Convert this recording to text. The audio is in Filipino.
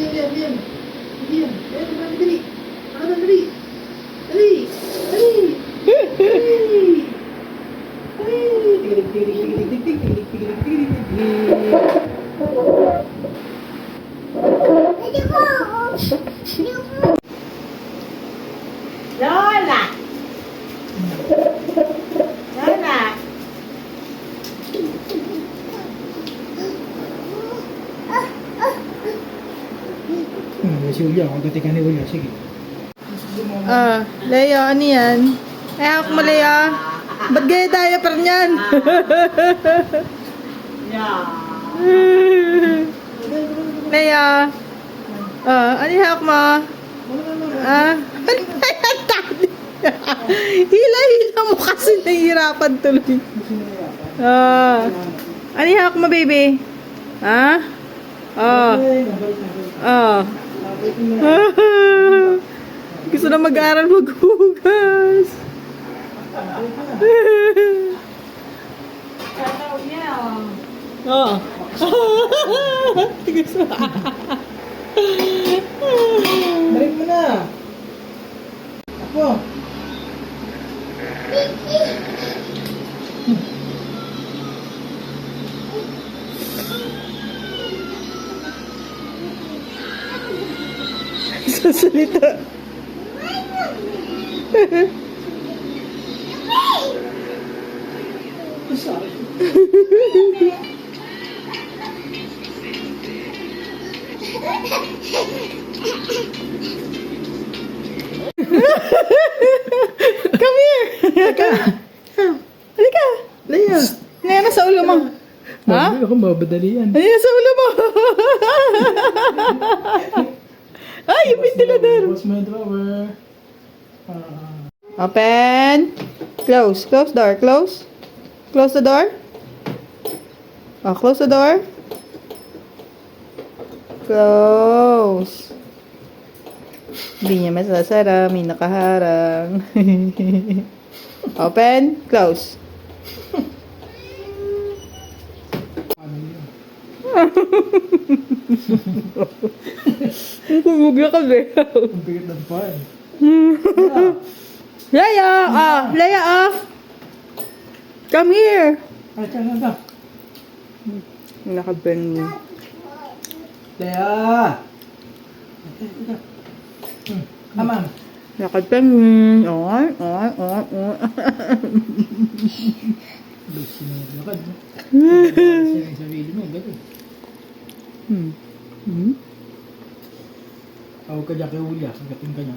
Yan. Yan. Dali. Dali. Dali. Dali. Lola! Lola! Si Julia, kagatikan ni Julia. Sige. Leo, ano yan? Ayak mo, Leo. Ba't gaya diaper niyan? Yeah. Leo. Ano yung hawak mo? Ano yan, tali? Hila-hila mo kasi nahihirapan tuloy. Ano yung hawak mo, baby? Gusto na mag-aaral maghugas. Tataw niya. Gusto. Balik mo na. Ako. Sasalita. Come here. Halika. Leia. Ngayon na sa ulo mo. Ha? Ako mabadalian. Ayan sa ulo mo. Ay, yung ventilador. What's my drawer? Open. Close. Close door. Close. Close the door. Close the door. Close. Hindi niya masasara. May nakaharang. Open. Close. Ang kumugla ka, be. Ang bigat ng pan. Leia! Leia! Come here! Ay, tiyan na. Nakabang. Leia! Come on. Nakabang. Oy. Lakad. Sa sarili mo, gano'n. Tawag ka dyan kay Julia, kagating ka niya.